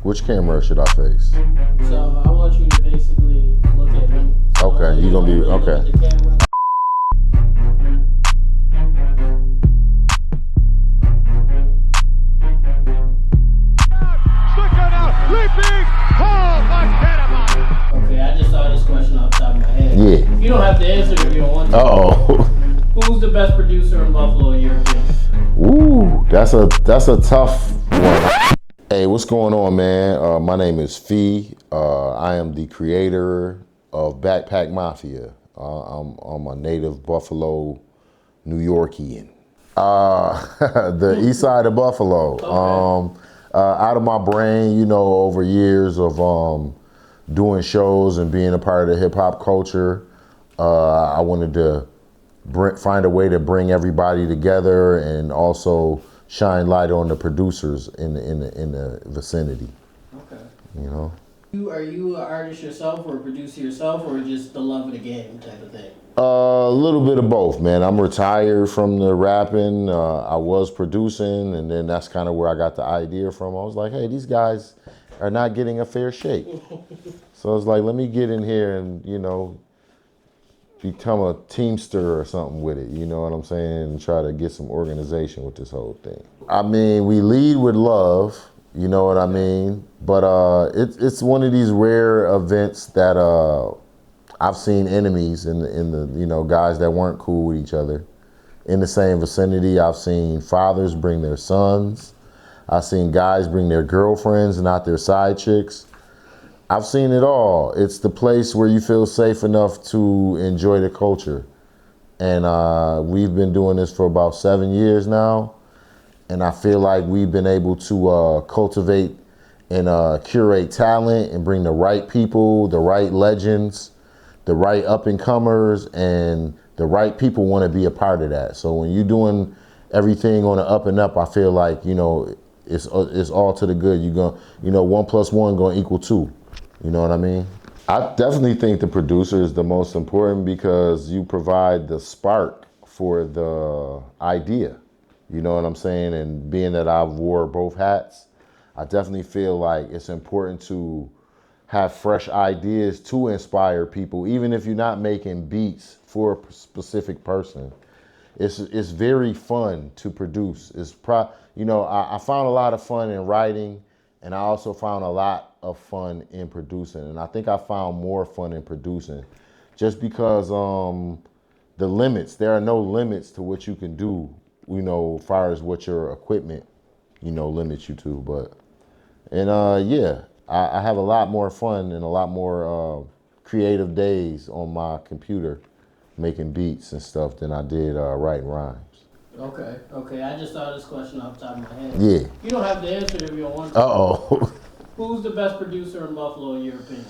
Which camera should I face? So I want you to basically look at me. So Okay, you gonna be okay. Look at the camera. Okay, I just saw this question off the top of my head. Yeah. You don't have to answer it if you don't want to. Uh-oh. Who's the best producer in Buffalo, in your opinion? Ooh, that's a tough one. Hey, what's going on, man? My name is Phee. I am the creator of BackPack Mafia. I'm a native Buffalo, New Yorkian. The east side of Buffalo. Okay. Out of my brain, you know, over years of doing shows and being a part of the hip hop culture, I wanted to find a way to bring everybody together and also shine light on the producers in the vicinity. Okay. You know. Are you an artist yourself, or a producer yourself, or just the love of the game type of thing? A little bit of both, man. I'm retired from the rapping. I was producing, and then that's kind of where I got the idea from. I was like, hey, these guys are not getting a fair shake. So I was like, let me get in here and, you know, become a teamster or something with it, you know what I'm saying? And try to get some organization with this whole thing. I mean, we lead with love, you know what I mean? But it's one of these rare events that I've seen enemies in the you know, guys that weren't cool with each other. In the same vicinity, I've seen fathers bring their sons. I've seen guys bring their girlfriends, not their side chicks. I've seen it all. It's the place where you feel safe enough to enjoy the culture. And we've been doing this for about 7 years now. And I feel like we've been able to cultivate and curate talent and bring the right people, the right legends, the right up and comers, and the right people want to be a part of that. So when you're doing everything on the up and up, I feel like, you know, it's all to the good. You're going, you know, 1 + 1 going to equal 2. You know what I mean? I definitely think the producer is the most important because you provide the spark for the idea. You know what I'm saying? And being that I've wore both hats, I definitely feel like it's important to have fresh ideas to inspire people, even if you're not making beats for a specific person. It's very fun to produce. You know, I found a lot of fun in writing, and I also found a lot of fun in producing. And I think I found more fun in producing just because there are no limits to what you can do, you know, as far as what your equipment, you know, limits you to. Yeah, I have a lot more fun and a lot more creative days on my computer making beats and stuff than I did writing rhymes. Okay. I just saw this question off the top of my head. Yeah. You don't have to answer it if you don't want to. Uh-oh. Who's the best producer in Buffalo, in your opinion?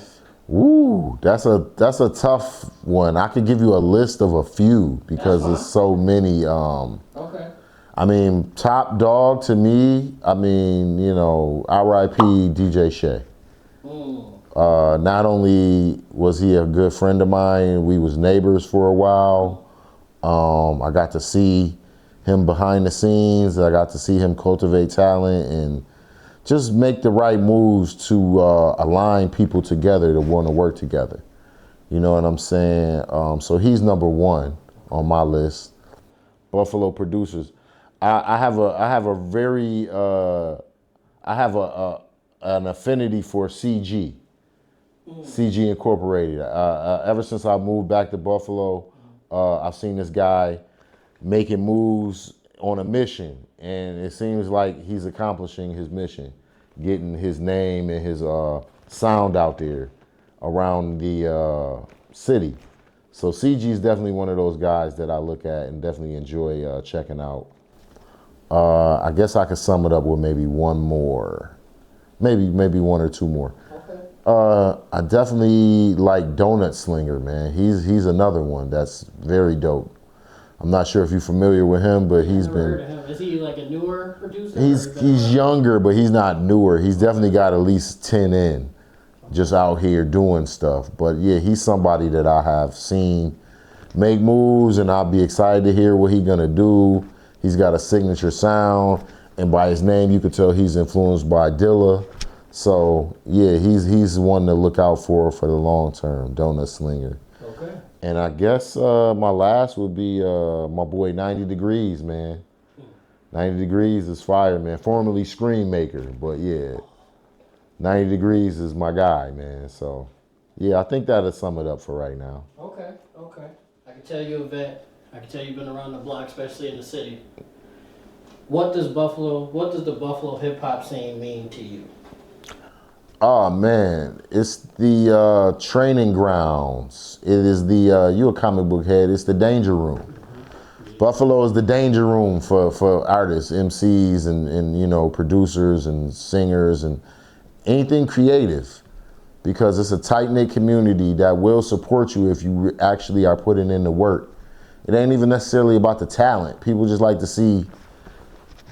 Ooh, that's a tough one. I could give you a list of a few because there's so many. Okay. I mean, top dog to me, I mean, you know, RIP DJ Shay. Not only was he a good friend of mine, we was neighbors for a while. I got to see him behind the scenes. I got to see him cultivate talent and just make the right moves to align people together to want to work together. You know what I'm saying? So he's number one on my list. Buffalo producers. I have an affinity for CG. CG Incorporated. Ever since I moved back to Buffalo, I've seen this guy making moves on a mission, and it seems like he's accomplishing his mission, getting his name and his sound out there around the city. So CG is definitely one of those guys that I look at and definitely enjoy checking out. I guess I could sum it up with maybe one more, maybe one or two more. I definitely like Donut Slinger, man. He's another one that's very dope. I'm not sure if you're familiar with him, but he's been. Heard of him. Is he like a newer producer? He's younger, but he's not newer. He's definitely got at least 10 in, just out here doing stuff. But yeah, he's somebody that I have seen make moves, and I'll be excited to hear what he's gonna do. He's got a signature sound, and by his name, you could tell he's influenced by Dilla. So yeah, he's one to look out for the long term, donut slinger. Okay. And I guess my last would be my boy 90 Degrees, man. 90 Degrees is fire, man. Formerly Scream Maker, but yeah, 90 Degrees is my guy, man. So yeah, I think that'll sum it up for right now. Okay. Okay. I can tell you're a vet. I can tell you've been around the block, especially in the city. What does the Buffalo hip hop scene mean to you? Oh man, it's the training grounds. It is the you a comic book head. It's the danger room. Buffalo is the danger room for artists, MCs, and you know, producers and singers and anything creative, because it's a tight-knit community that will support you if you actually are putting in the work. It ain't even necessarily about the talent. People just like to see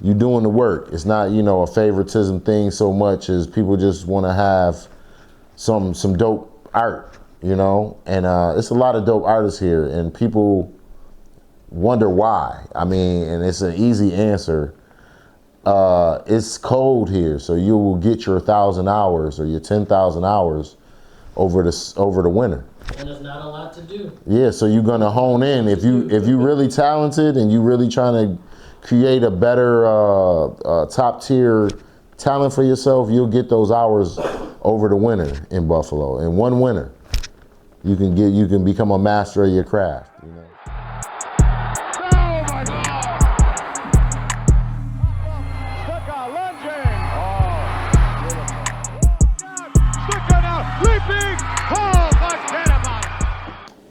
you doing the work. It's not, you know, a favoritism thing so much as people just want to have some dope art, you know? And it's a lot of dope artists here, and people wonder why. I mean, and it's an easy answer. It's cold here, so you will get your 1,000 hours or your 10,000 hours over the winter. And there's not a lot to do. Yeah, so you're gonna hone in. If you really talented and you really trying to create a better top tier talent for yourself, you'll get those hours over the winter in Buffalo. In one winter, you can become a master of your craft. You know?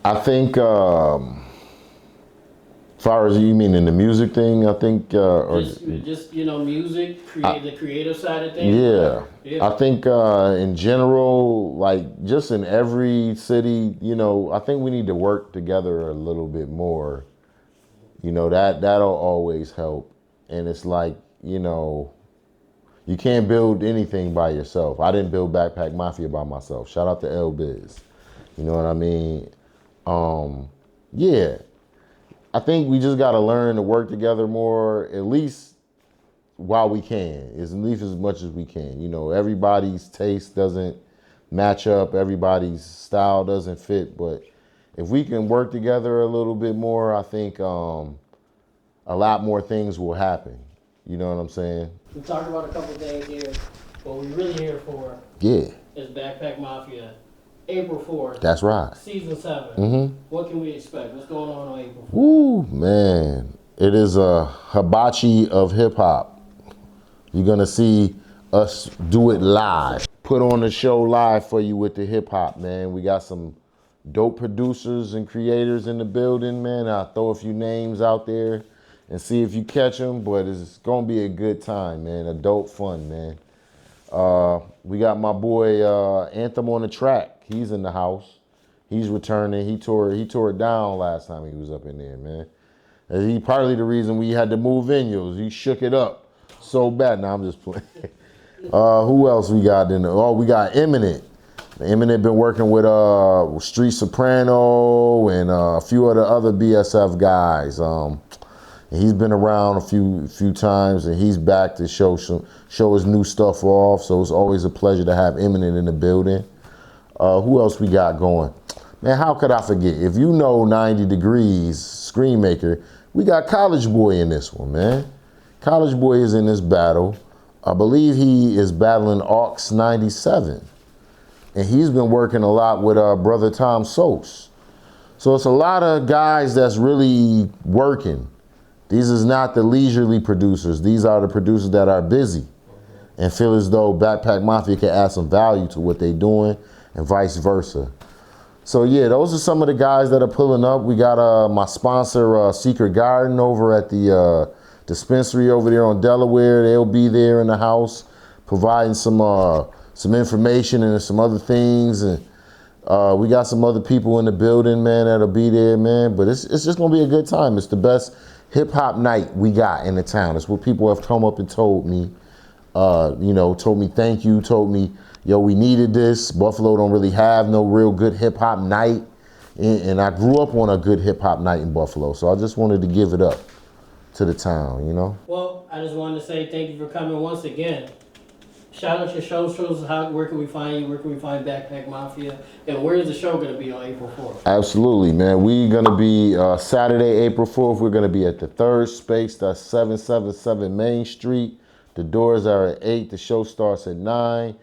I think, as far as you mean in the music thing, I think, just you know, music, the creative side of things. Yeah. I think in general, like just in every city, you know, I think we need to work together a little bit more. You know, that'll always help. And it's like, you know, you can't build anything by yourself. I didn't build BackPack Mafia by myself. Shout out to L Biz. You know what I mean? Yeah, I think we just got to learn to work together more, at least while we can, at least as much as we can. You know, everybody's taste doesn't match up, everybody's style doesn't fit, but if we can work together a little bit more, I think a lot more things will happen. You know what I'm saying? We talked about a couple things here. What we're really here for is BackPack Mafia. April 4th. That's right. Season 7. Mm-hmm. What can we expect? What's going on April 4th? Woo, man. It is a hibachi of hip hop. You're going to see us do it live. Put on the show live for you with the hip hop, man. We got some dope producers and creators in the building, man. I'll throw a few names out there and see if you catch them, but it's going to be a good time, man. Adult fun, man. We got my boy Anthem on the track. He's in the house. He's returning. He tore it down last time he was up in there, man. And he partly the reason we had to move venues. He shook it up so bad. Now I'm just playing. Who else we got in there? Oh, we got Eminent. Eminent been working with Street Soprano and a few of the other BSF guys. He's been around a few times, and he's back to show his new stuff off. So it's always a pleasure to have Eminent in the building. Who else we got going? Man, how could I forget? If you know 90 Degrees, Screen Maker, we got College Boy in this one, man. College Boy is in this battle. I believe he is battling Aux 97. And he's been working a lot with brother Tom Sos. So it's a lot of guys that's really working. These is not the leisurely producers. These are the producers that are busy and feel as though BackPack Mafia can add some value to what they're doing, and vice versa. So yeah, those are some of the guys that are pulling up. We got my sponsor, Secret Garden, over at the dispensary over there on Delaware. They'll be there in the house providing some information and some other things. And we got some other people in the building, man, that'll be there, man. But it's just gonna be a good time. It's the best hip hop night we got in the town. It's what people have come up and told me. You know, told me thank you, told me, yo, we needed this. Buffalo don't really have no real good hip hop night. And I grew up on a good hip hop night in Buffalo. So I just wanted to give it up to the town, you know? Well, I just wanted to say thank you for coming once again. shout out your socials. Where can we find you? Where can we find BackPack Mafia? And where is the show going to be on April 4th? Absolutely, man. We're going to be Saturday, April 4th. We're going to be at the Third Space. That's 777 Main Street. The doors are at 8. The show starts at 9.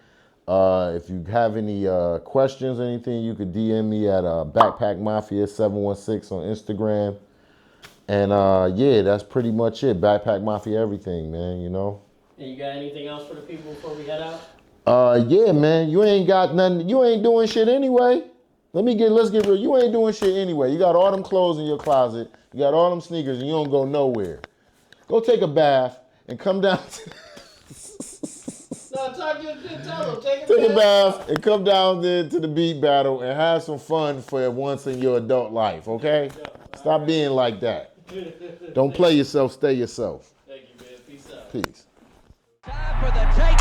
If you have any questions or anything, you could DM me at BackPack Mafia 716 on Instagram. And yeah, that's pretty much it. BackPack Mafia everything, man, you know. And you got anything else for the people before we head out? Yeah, man. You ain't got nothing. You ain't doing shit anyway. Let's get real. You ain't doing shit anyway. You got all them clothes in your closet. You got all them sneakers, and you don't go nowhere. Go take a bath and come down. No, talk your shit. Tell them. Take Take a bath and come down there to the beat battle and have some fun for once in your adult life, okay? Stop being like that. Don't play yourself. Stay yourself. Thank you, man. Peace out. Peace. Time for the take.